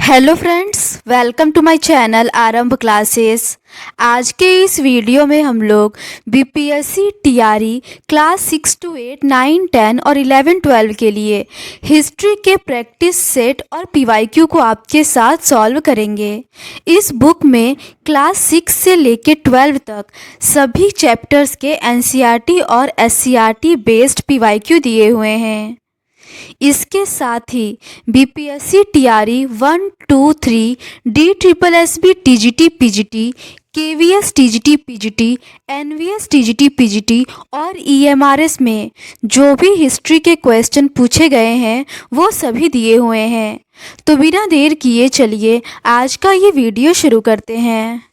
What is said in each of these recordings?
Hello friends, welcome to my channel Aarambh classes. आज के इस वीडियो में हम लोग बीपीएससी टीआरई क्लास 6 to 8, 9, 10 और 11, 12 के लिए हिस्ट्री के प्रैक्टिस सेट और पीवाईक्यू को आपके साथ सॉल्व करेंगे। इस बुक में क्लास 6 से लेके 12 तक सभी चैप्टर्स के एनसीईआरटी और एससीईआरटी बेस्ड पीवाईक्यू दिए हुए हैं। इसके साथ ही BPSC TRE 1, 2, 3, DSSB TGT PGT, KVS TGT PGT, NVS TGT PGT और ईएमआरएस में जो भी हिस्ट्री के क्वेश्चन पूछे गए हैं वो सभी दिए हुए हैं। तो बिना देर किए चलिए आज का ये वीडियो शुरू करते हैं।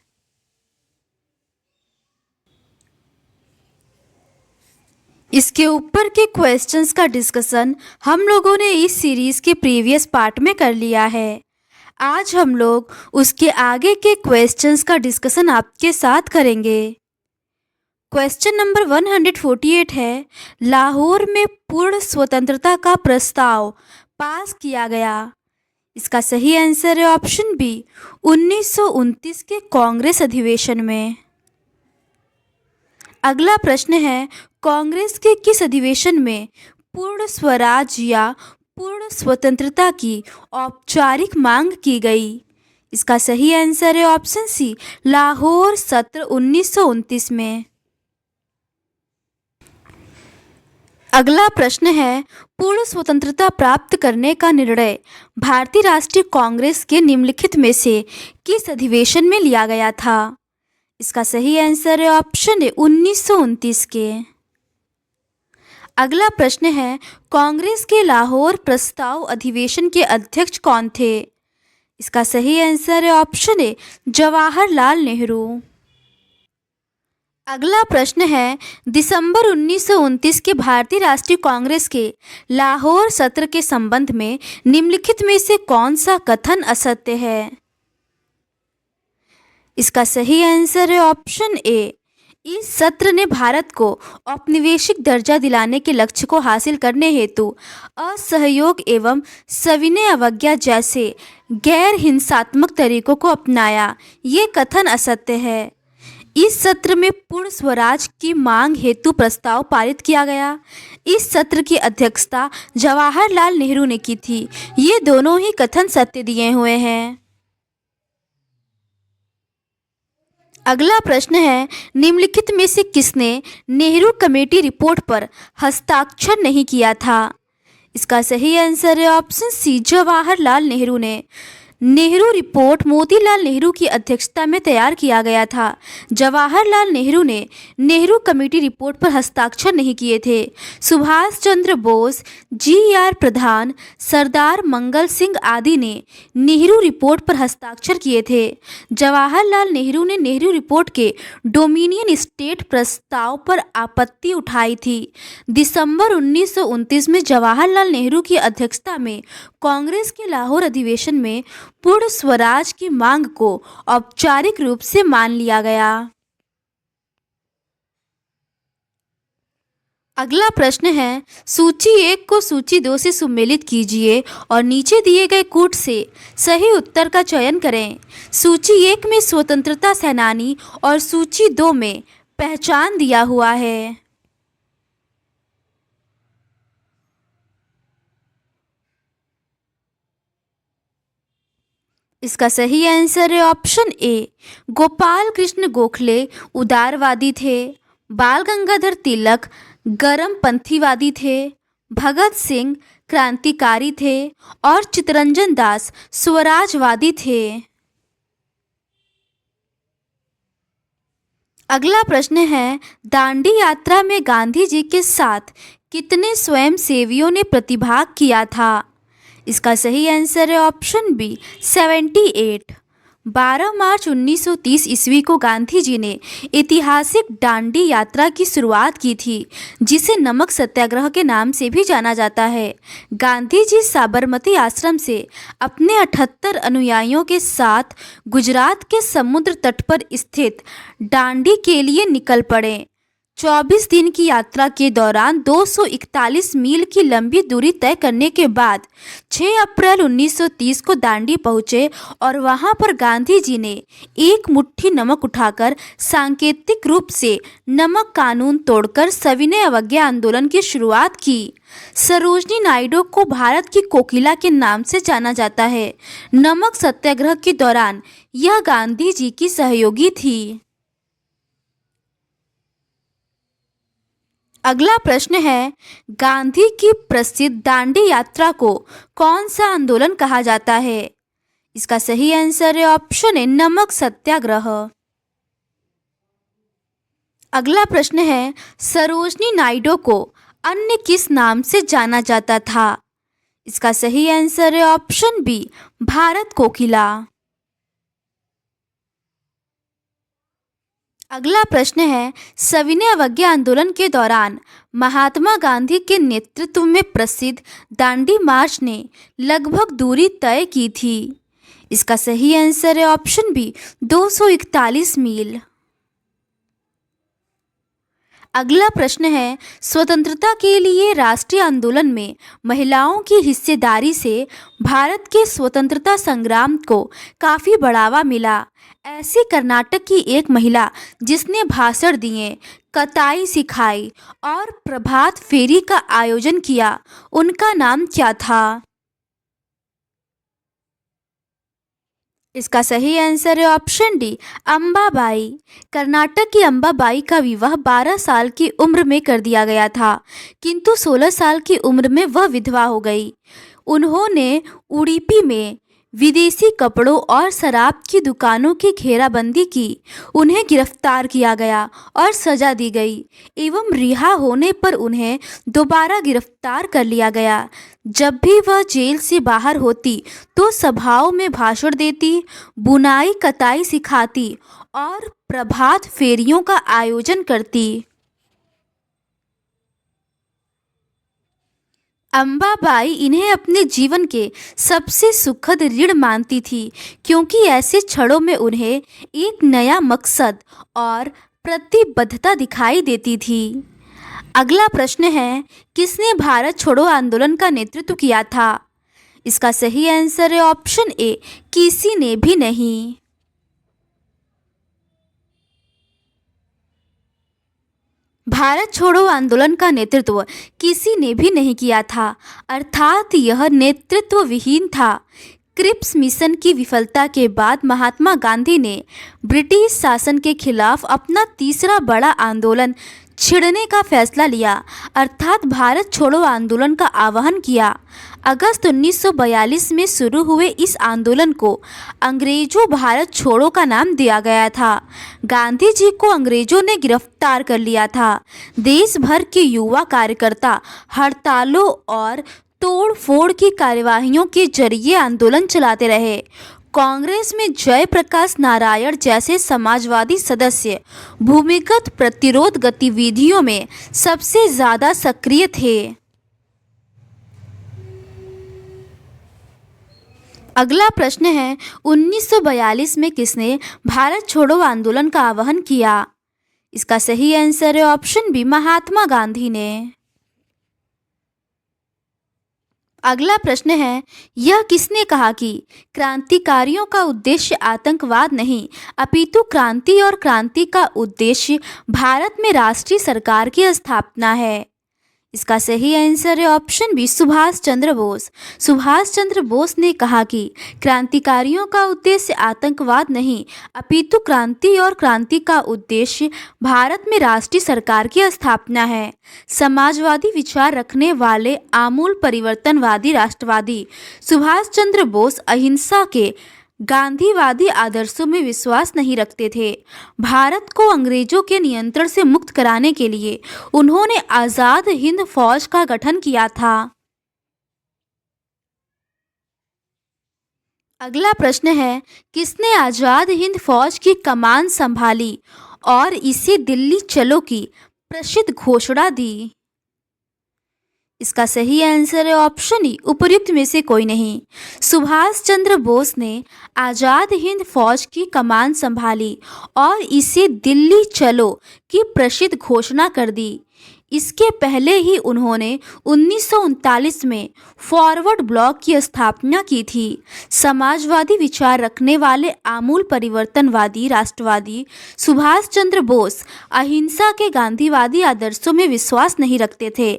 इसके ऊपर के क्वेश्चंस का डिस्कशन हम लोगों ने इस सीरीज़ के प्रीवियस पार्ट में कर लिया है। आज हम लोग उसके आगे के क्वेश्चंस का डिस्कशन आपके साथ करेंगे। क्वेश्चन नंबर 148 है, लाहौर में पूर्ण स्वतंत्रता का प्रस्ताव पास किया गया। इसका सही आंसर है ऑप्शन बी, 1929 के कांग्रेस अधिवेशन में। अगला प्रश्न है, कांग्रेस के किस अधिवेशन में पूर्ण स्वराज या पूर्ण स्वतंत्रता की औपचारिक मांग की गई? इसका सही आंसर है ऑप्शन सी, लाहौर सत्र 1929 में। अगला प्रश्न है, पूर्ण स्वतंत्रता प्राप्त करने का निर्णय भारतीय राष्ट्रीय कांग्रेस के निम्नलिखित में से किस अधिवेशन में लिया गया था? इसका सही आंसर है ऑप्शन ए, 1929 के। अगला प्रश्न है, कांग्रेस के लाहौर प्रस्ताव अधिवेशन के अध्यक्ष कौन थे? इसका सही आंसर है ऑप्शन ए, जवाहरलाल नेहरू। अगला प्रश्न है, दिसंबर 1929 के भारतीय राष्ट्रीय कांग्रेस के लाहौर सत्र के संबंध में निम्नलिखित में से कौन सा कथन असत्य है? इसका सही आंसर है ऑप्शन ए, इस सत्र ने भारत को औपनिवेशिक दर्जा दिलाने के लक्ष्य को हासिल करने हेतु असहयोग एवं सविनय अवज्ञा जैसे गैर हिंसात्मक तरीकों को अपनाया। ये कथन असत्य है। इस सत्र में पूर्ण स्वराज की मांग हेतु प्रस्ताव पारित किया गया। इस सत्र की अध्यक्षता जवाहरलाल नेहरू ने की थी। ये दोनों ही कथन सत्य दिए हुए हैं। अगला प्रश्न है, निम्नलिखित में से किसने नेहरू कमेटी रिपोर्ट पर हस्ताक्षर नहीं किया था? इसका सही आंसर है ऑप्शन सी, जवाहरलाल नेहरू ने। नेहरू रिपोर्ट मोतीलाल नेहरू की अध्यक्षता में तैयार किया गया था। जवाहरलाल नेहरू ने नेहरू कमेटी रिपोर्ट पर हस्ताक्षर नहीं किए थे। सुभाष चंद्र बोस, GR प्रधान, सरदार मंगल सिंह आदि ने नेहरू रिपोर्ट पर हस्ताक्षर किए थे। जवाहरलाल नेहरू ने नेहरू रिपोर्ट के डोमिनियन स्टेट प्रस्ताव पर आपत्ति उठाई थी। दिसंबर 1929 में जवाहरलाल नेहरू की अध्यक्षता में कांग्रेस के लाहौर अधिवेशन में पूर्ण स्वराज की मांग को औपचारिक रूप से मान लिया गया। अगला प्रश्न है, सूची 1 को सूची 2 से सुमेलित कीजिए और नीचे दिए गए कूट से सही उत्तर का चयन करें। सूची 1 में स्वतंत्रता सेनानी और सूची 2 में पहचान दिया हुआ है। इसका सही आंसर है ऑप्शन ए, गोपाल कृष्ण गोखले उदारवादी थे, बाल गंगाधर तिलक गरमपंथीवादी थे, भगत सिंह क्रांतिकारी थे और चित्तरंजन दास स्वराजवादी थे। अगला प्रश्न है, दांडी यात्रा में गांधी जी के साथ कितने स्वयंसेवियों ने प्रतिभाग किया था? इसका सही आंसर है ऑप्शन बी, 78। 12 मार्च 1930 ईस्वी को गांधी जी ने ऐतिहासिक दांडी यात्रा की शुरुआत की थी, जिसे नमक सत्याग्रह के नाम से भी जाना जाता है। गांधी जी साबरमती आश्रम से अपने 78 अनुयायियों के साथ गुजरात के समुद्र तट पर स्थित दांडी के लिए निकल पड़े। 24 दिन की यात्रा के दौरान 241 मील की लंबी दूरी तय करने के बाद 6 अप्रैल 1930 को दांडी पहुंचे और वहां पर गांधी जी ने एक मुट्ठी नमक उठाकर सांकेतिक रूप से नमक कानून तोड़कर सविनय अवज्ञा आंदोलन की शुरुआत की। सरोजनी नायडू को भारत की कोकिला के नाम से जाना जाता है। नमक सत्याग्रह के दौरान यह गांधी जी की सहयोगी थी। अगला प्रश्न है, गांधी की प्रसिद्ध दांडी यात्रा को कौन सा आंदोलन कहा जाता है? इसका सही आंसर है ऑप्शन ए, नमक सत्याग्रह। अगला प्रश्न है, सरोजनी नायडू को अन्य किस नाम से जाना जाता था? इसका सही आंसर है ऑप्शन बी, भारत कोकिला। अगला प्रश्न है, सविनय अवज्ञा आंदोलन के दौरान महात्मा गांधी के नेतृत्व में प्रसिद्ध दांडी मार्च ने लगभग दूरी तय की थी। इसका सही आंसर है ऑप्शन बी, 241 मील। अगला प्रश्न है, स्वतंत्रता के लिए राष्ट्रीय आंदोलन में महिलाओं की हिस्सेदारी से भारत के स्वतंत्रता संग्राम को काफ़ी बढ़ावा मिला। ऐसी कर्नाटक की एक महिला जिसने भाषण दिए, कताई सिखाई और प्रभात फेरी का आयोजन किया, उनका नाम क्या था? इसका सही आंसर है ऑप्शन डी, अंबाबाई। कर्नाटक की अंबाबाई का विवाह 12 साल की उम्र में कर दिया गया था, किंतु 16 साल की उम्र में वह विधवा हो गई। उन्होंने उडुपी में विदेशी कपड़ों और शराब की दुकानों की घेराबंदी की। उन्हें गिरफ्तार किया गया और सजा दी गई एवं रिहा होने पर उन्हें दोबारा गिरफ्तार कर लिया गया। जब भी वह जेल से बाहर होती तो सभाओं में भाषण देती, बुनाई कताई सिखाती और प्रभात फेरियों का आयोजन करती। अंबाबाई इन्हें अपने जीवन के सबसे सुखद ऋण मानती थी, क्योंकि ऐसे क्षणों में उन्हें एक नया मकसद और प्रतिबद्धता दिखाई देती थी। अगला प्रश्न है, किसने भारत छोड़ो आंदोलन का नेतृत्व किया था? इसका सही आंसर है ऑप्शन ए, किसी ने भी नहीं। भारत छोड़ो आंदोलन का नेतृत्व किसी ने भी नहीं किया था, अर्थात यह नेतृत्व विहीन था। क्रिप्स मिशन की विफलता के बाद महात्मा गांधी ने ब्रिटिश शासन के खिलाफ अपना तीसरा बड़ा आंदोलन छिड़ने का फैसला लिया, अर्थात भारत छोड़ो आंदोलन का आह्वान किया। अगस्त 1942 में शुरू हुए इस आंदोलन को अंग्रेजों भारत छोड़ो का नाम दिया गया था। गांधी जी को अंग्रेजों ने गिरफ्तार कर लिया था। देश भर के युवा कार्यकर्ता हड़तालों और तोड़-फोड़ की कार्यवाहियों के जरिए आंदोलन चलाते रहे। कांग्रेस में जयप्रकाश नारायण जैसे समाजवादी सदस्य भूमिगत प्रतिरोध गतिविधियों में सबसे ज़्यादा सक्रिय थे। अगला प्रश्न है, 1942 में किसने भारत छोड़ो आंदोलन का आह्वान किया? इसका सही आंसर है ऑप्शन बी, महात्मा गांधी ने। अगला प्रश्न है, यह किसने कहा कि क्रांतिकारियों का उद्देश्य आतंकवाद नहीं, अपितु क्रांति और क्रांति का उद्देश्य भारत में राष्ट्रीय सरकार की स्थापना है? इसका सही आंसर है ऑप्शन बी, सुभाष चंद्र बोस। सुभाष चंद्र बोस ने कहा कि क्रांतिकारियों का उद्देश्य आतंकवाद नहीं, अपितु क्रांति और क्रांति का उद्देश्य भारत में राष्ट्रीय सरकार की स्थापना है। समाजवादी विचार रखने वाले आमूल परिवर्तनवादी राष्ट्रवादी सुभाष चंद्र बोस अहिंसा के गांधीवादी आदर्शों में विश्वास नहीं रखते थे। भारत को अंग्रेजों के नियंत्रण से मुक्त कराने के लिए उन्होंने आज़ाद हिंद फौज का गठन किया था। अगला प्रश्न है, किसने आज़ाद हिंद फौज की कमान संभाली और इसे दिल्ली चलो की प्रसिद्ध घोषणा दी? इसका सही आंसर है ऑप्शन ई, उपर्युक्त में से कोई नहीं। सुभाष चंद्र बोस ने आज़ाद हिंद फौज की कमान संभाली और इसे दिल्ली चलो की प्रसिद्ध घोषणा कर दी। इसके पहले ही उन्होंने 1939 में फॉरवर्ड ब्लॉक की स्थापना की थी। समाजवादी विचार रखने वाले आमूल परिवर्तनवादी राष्ट्रवादी सुभाष चंद्र बोस अहिंसा के गांधीवादी आदर्शों में विश्वास नहीं रखते थे।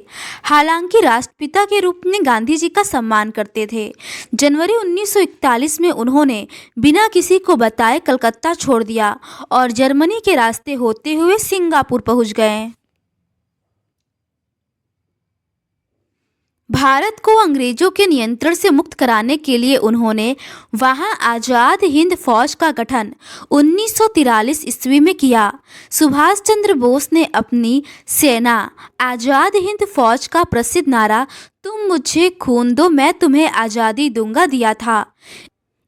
हालांकि राष्ट्रपिता के रूप में गांधी जी का सम्मान करते थे। जनवरी 1941 में उन्होंने बिना किसी को बताए कलकत्ता छोड़ दिया और जर्मनी के रास्ते होते हुए सिंगापुर पहुंच गए। भारत को अंग्रेजों के नियंत्रण से मुक्त कराने के लिए उन्होंने वहां आज़ाद हिंद फौज का गठन 1943 ईस्वी में किया। सुभाष चंद्र बोस ने अपनी सेना आज़ाद हिंद फौज का प्रसिद्ध नारा तुम मुझे खून दो मैं तुम्हें आज़ादी दूंगा दिया था।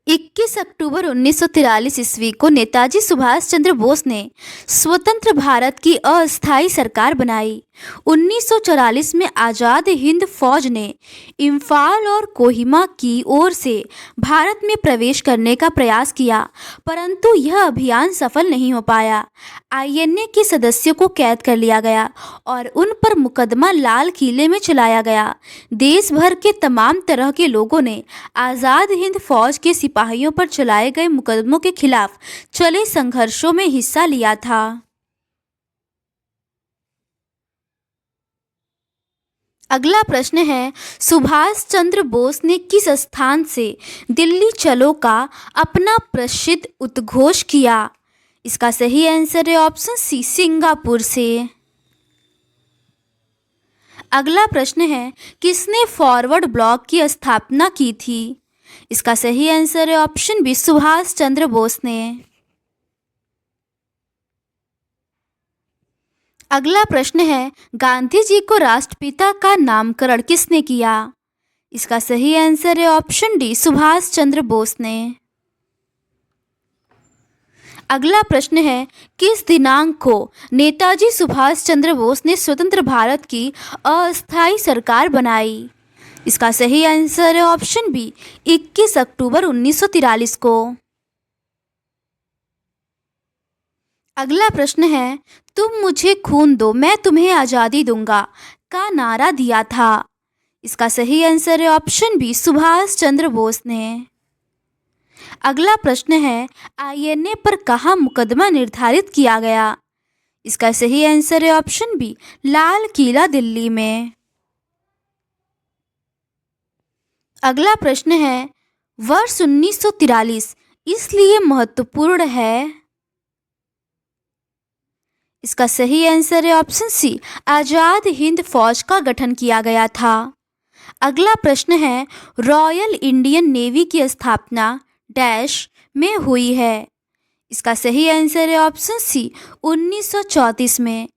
21 अक्टूबर 1943 ईस्वी को नेताजी सुभाष चंद्र बोस ने स्वतंत्र भारत की अस्थायी सरकार बनाई। 1944 में आज़ाद हिंद फौज ने इम्फाल और कोहिमा की ओर से भारत में प्रवेश करने का प्रयास किया, परंतु यह अभियान सफल नहीं हो पाया। आईएनए के सदस्यों को कैद कर लिया गया और उन पर मुकदमा लाल किले में चलाया गया। देश भर के तमाम तरह के लोगों ने आज़ाद हिंद फौज के सिपाहियों पर चलाए गए मुकदमों के खिलाफ चले संघर्षों में हिस्सा लिया था। अगला प्रश्न है, सुभाष चंद्र बोस ने किस स्थान से दिल्ली चलो का अपना प्रसिद्ध उद्घोष किया? इसका सही आंसर है ऑप्शन सी, सिंगापुर से। अगला प्रश्न है, किसने फॉरवर्ड ब्लॉक की स्थापना की थी? इसका सही आंसर है ऑप्शन बी, सुभाष चंद्र बोस ने। अगला प्रश्न है, गांधी जी को राष्ट्रपिता का नामकरण किसने किया? इसका सही आंसर है ऑप्शन डी, सुभाष चंद्र बोस ने। अगला प्रश्न है, किस दिनांक को नेताजी सुभाष चंद्र बोस ने स्वतंत्र भारत की अस्थायी सरकार बनाई? इसका सही आंसर है ऑप्शन बी, 21 अक्टूबर 1943 को। अगला प्रश्न है, तुम मुझे खून दो मैं तुम्हें आज़ादी दूंगा का नारा दिया था? इसका सही आंसर है ऑप्शन बी, सुभाष चंद्र बोस ने। अगला प्रश्न है, आईएनए पर कहाँ मुकदमा निर्धारित किया गया? इसका सही आंसर है ऑप्शन बी, लाल किला दिल्ली में। अगला प्रश्न है, वर्ष 1943 इसलिए महत्वपूर्ण है? इसका सही आंसर है ऑप्शन सी, आज़ाद हिंद फौज का गठन किया गया था। अगला प्रश्न है, रॉयल इंडियन नेवी की स्थापना डैश में हुई है? इसका सही आंसर है ऑप्शन सी, 1934 में।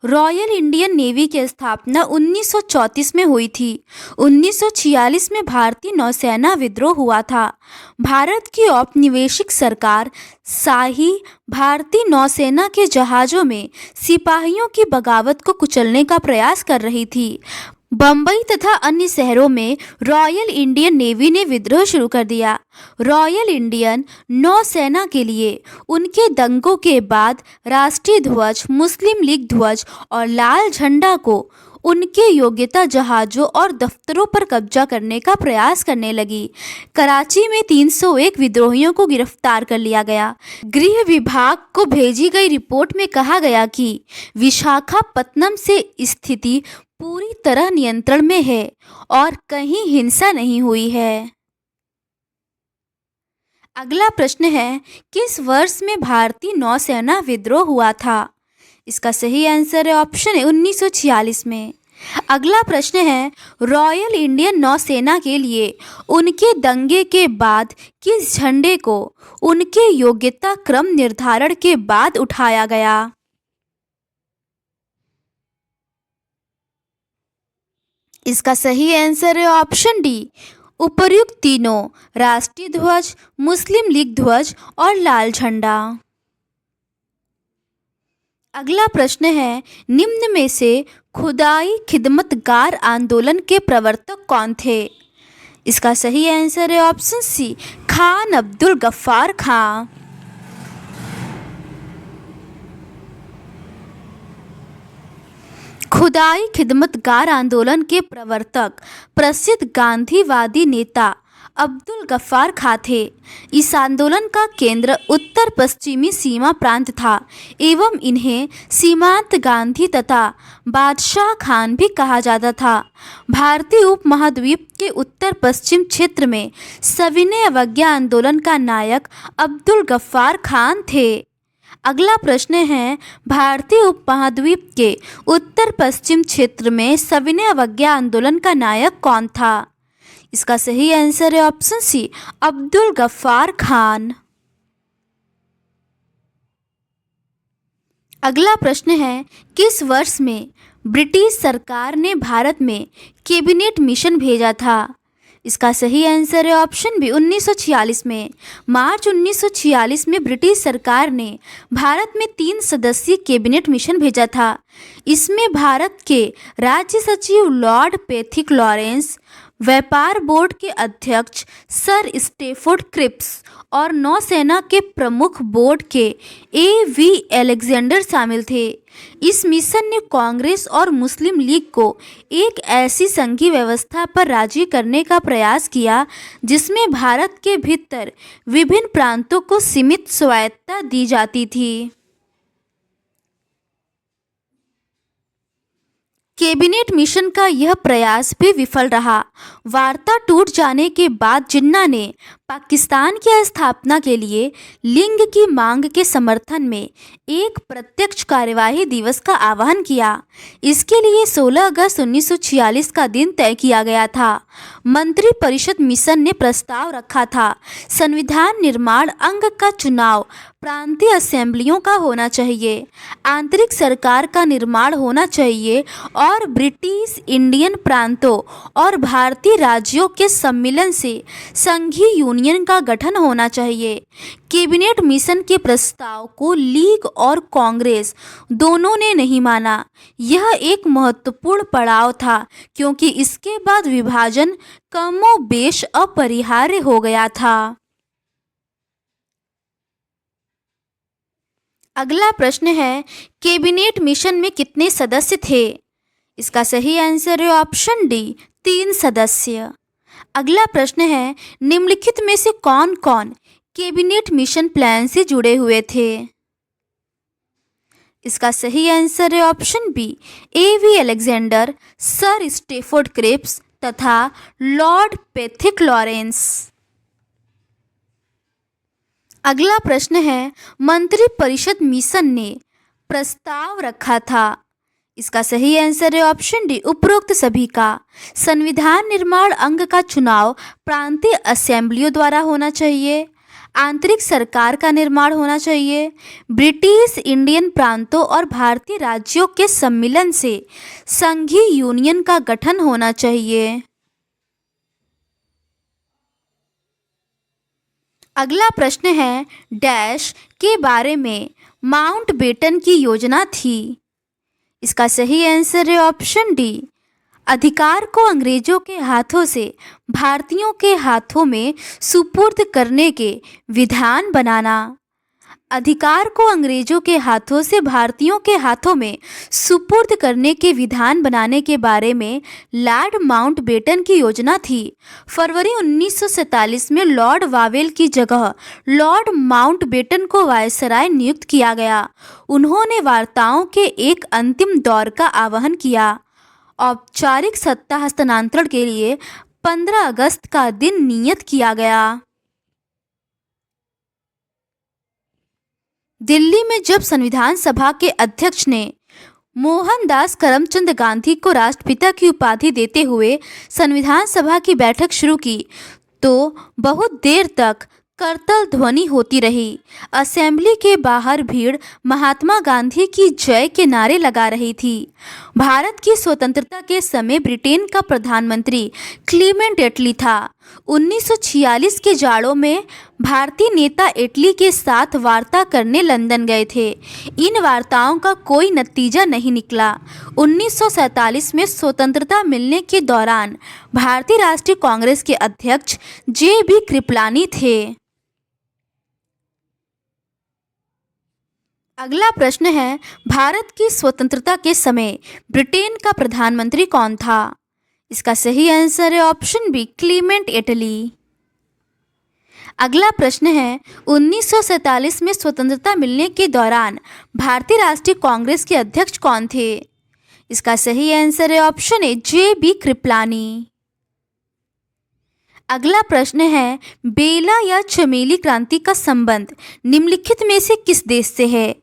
रॉयल इंडियन नेवी की स्थापना 1934 में हुई थी। 1946 में भारतीय नौसेना विद्रोह हुआ था। भारत की औपनिवेशिक सरकार शाही भारतीय नौसेना के जहाज़ों में सिपाहियों की बगावत को कुचलने का प्रयास कर रही थी। बम्बई तथा अन्य शहरों में रॉयल इंडियन नेवी ने विद्रोह शुरू कर दिया। रॉयल इंडियन नौसेना के लिए उनके दंगों के बाद राष्ट्रीय ध्वज, मुस्लिम लीग ध्वज और लाल झंडा को उनके योग्यता जहाज़ों और दफ्तरों पर कब्जा करने का प्रयास करने लगी। कराची में 301 विद्रोहियों को गिरफ्तार कर लिया गया। गृह विभाग को भेजी गई रिपोर्ट में कहा गया कि विशाखापत्तनम से स्थिति पूरी तरह नियंत्रण में है और कहीं हिंसा नहीं हुई है। अगला प्रश्न है, किस वर्ष में भारतीय नौसेना विद्रोह हुआ था? इसका सही आंसर है ऑप्शन है 1946 में। अगला प्रश्न है, रॉयल इंडियन नौसेना के लिए उनके दंगे के बाद किस झंडे को उनके योग्यता क्रम निर्धारण के बाद उठाया गया? इसका सही आंसर है ऑप्शन डी, उपर्युक्त तीनों, राष्ट्रीय ध्वज, मुस्लिम लीग ध्वज और लाल झंडा। अगला प्रश्न है, निम्न में से खुदाई खिदमतगार आंदोलन के प्रवर्तक कौन थे? इसका सही आंसर है ऑप्शन सी, खान अब्दुल गफ्फार खां। खुदाई खिदमतगार आंदोलन के प्रवर्तक प्रसिद्ध गांधीवादी नेता अब्दुल गफ्फार खां थे। इस आंदोलन का केंद्र उत्तर पश्चिमी सीमा प्रांत था एवं इन्हें सीमांत गांधी तथा बादशाह खान भी कहा जाता था। भारतीय उपमहाद्वीप के उत्तर पश्चिम क्षेत्र में सविनय अवज्ञा आंदोलन का नायक अब्दुल गफ्फार खान थे। अगला प्रश्न है, भारतीय उपमहाद्वीप के उत्तर पश्चिम क्षेत्र में सविनय अवज्ञा आंदोलन का नायक कौन था? इसका सही आंसर है ऑप्शन सी, अब्दुल गफ्फार खान। अगला प्रश्न है, किस वर्ष में ब्रिटिश सरकार ने भारत में कैबिनेट मिशन भेजा था? इसका सही आंसर है ऑप्शन बी, 1946 में। मार्च 1946 में ब्रिटिश सरकार ने भारत में 3 सदस्यीय कैबिनेट मिशन भेजा था। इसमें भारत के राज्य सचिव लॉर्ड पैथिक लॉरेंस, व्यापार बोर्ड के अध्यक्ष सर स्टेफोर्ड क्रिप्स और नौसेना के प्रमुख बोर्ड के A.V. अलेक्जेंडर शामिल थे। इस मिशन ने कांग्रेस और मुस्लिम लीग को एक ऐसी संघीय व्यवस्था पर राजी करने का प्रयास किया जिसमें भारत के भीतर विभिन्न प्रांतों को सीमित स्वायत्तता दी जाती थी। कैबिनेट मिशन का यह प्रयास भी विफल रहा। वार्ता टूट जाने के बाद जिन्ना ने पाकिस्तान की स्थापना के लिए लिंग की मांग के समर्थन में एक प्रत्यक्ष कार्यवाही दिवस का आह्वान किया। इसके लिए 16 अगस्त 1946 का दिन तय किया गया था। मंत्री परिषद मिशन ने प्रस्ताव रखा था, संविधान निर्माण अंग का चुनाव प्रांतीय असेंबलियों का होना चाहिए, आंतरिक सरकार का निर्माण होना चाहिए और ब्रिटिश इंडियन प्रांतों और भारतीय राज्यों के सम्मिलन से संघीय यूनियन का गठन होना चाहिए। कैबिनेट मिशन के प्रस्ताव को लीग और कांग्रेस दोनों ने नहीं माना। यह एक महत्वपूर्ण पड़ाव था क्योंकि इसके बाद विभाजन कमोबेश अपरिहार्य हो गया था। अगला प्रश्न है, कैबिनेट मिशन में कितने सदस्य थे? इसका सही आंसर है ऑप्शन डी, 3 सदस्य। अगला प्रश्न है, निम्नलिखित में से कौन कौन कैबिनेट मिशन प्लान से जुड़े हुए थे? इसका सही आंसर है option B, A.V. Alexander, sir Stafford Cripps तथा लॉर्ड पैथिक लॉरेंस। अगला प्रश्न है, मंत्री परिषद मिशन ने प्रस्ताव रखा था। इसका सही आंसर है ऑप्शन डी, उपरोक्त सभी का। संविधान निर्माण अंग का चुनाव प्रांतीय असेंबलियों द्वारा होना चाहिए, आंतरिक सरकार का निर्माण होना चाहिए, ब्रिटिश इंडियन प्रांतों और भारतीय राज्यों के सम्मिलन से संघीय यूनियन का गठन होना चाहिए। अगला प्रश्न है, डैश के बारे में माउंटबेटन की योजना थी। इसका सही आंसर है ऑप्शन डी, अधिकार को अंग्रेजों के हाथों से भारतीयों के हाथों में सुपुर्द करने के विधान बनाना। अधिकार को अंग्रेजों के हाथों से भारतीयों के हाथों में सुपुर्द करने के विधान बनाने के बारे में लॉर्ड माउंटबेटन की योजना थी। फरवरी 1947 में लॉर्ड वावेल की जगह लॉर्ड माउंटबेटन को वायसराय नियुक्त किया गया। उन्होंने वार्ताओं के एक अंतिम दौर का आह्वान किया। औपचारिक सत्ता हस्तांतरण के लिए 15 अगस्त का दिन नियत किया गया। दिल्ली में जब संविधान सभा के अध्यक्ष ने मोहनदास करमचंद गांधी को राष्ट्रपिता की उपाधि देते हुए संविधान सभा की बैठक शुरू की तो बहुत देर तक करतल ध्वनि होती रही। असेंबली के बाहर भीड़ महात्मा गांधी की जय के नारे लगा रही थी। भारत की स्वतंत्रता के समय ब्रिटेन का प्रधानमंत्री क्लीमेंट एटली था। 1946 के जाड़ों में भारतीय नेता इटली के साथ वार्ता करने लंदन गए थे। इन वार्ताओं का कोई नतीजा नहीं निकला। 1947 में स्वतंत्रता मिलने के दौरान भारतीय राष्ट्रीय कांग्रेस के अध्यक्ष जे.बी. कृपलानी थे। अगला प्रश्न है, भारत की स्वतंत्रता के समय ब्रिटेन का प्रधानमंत्री कौन था? इसका सही आंसर है ऑप्शन बी, क्लीमेंट एटली। अगला प्रश्न है, 1947 में स्वतंत्रता मिलने के दौरान भारतीय राष्ट्रीय कांग्रेस के अध्यक्ष कौन थे? इसका सही आंसर है ऑप्शन ए, जे.बी. कृपलानी। अगला प्रश्न है, बेला या चमेली क्रांति का संबंध निम्नलिखित में से किस देश से है?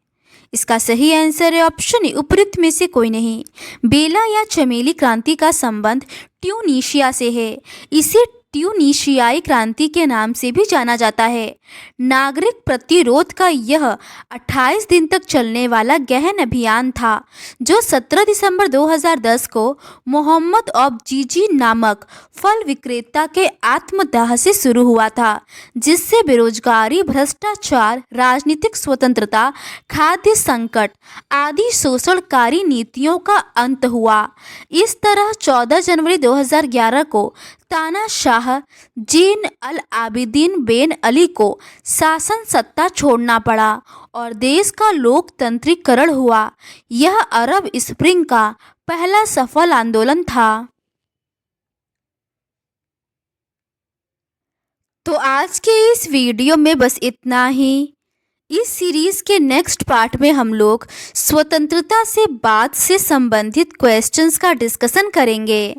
इसका सही आंसर है ऑप्शन ए, उपरोक्त में से कोई नहीं। बेला या चमेली क्रांति का संबंध ट्यूनीशिया से है। इसे ट्यूनीशियाई क्रांति के नाम से भी जाना जाता है। नागरिक प्रतिरोध का यह 28 दिन तक चलने वाला गहन अभियान था, जो 17 दिसंबर 2010 को मोहम्मद ऑफ जीजी नामक फल विक्रेता के आत्मदाह से शुरू हुआ था, जिससे बेरोजगारी, भ्रष्टाचार, राजनीतिक स्वतंत्रता, खाद्य संकट आदि शोषणकारी नीतियों का अंत हुआ। इस तरह 14 जनवरी 2011 को तानाशाह जीन अल आबिदीन बेन अली को शासन सत्ता छोड़ना पड़ा और देश का लोकतंत्रीकरण हुआ। यह अरब स्प्रिंग का पहला सफल आंदोलन था। तो आज के इस वीडियो में बस इतना ही। इस सीरीज के नेक्स्ट पार्ट में हम लोग स्वतंत्रता से बाद से संबंधित क्वेश्चंस का डिस्कशन करेंगे।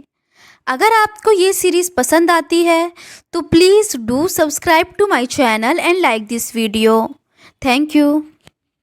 अगर आपको ये सीरीज़ पसंद आती है तो please do subscribe to my channel and like this video. Thank you.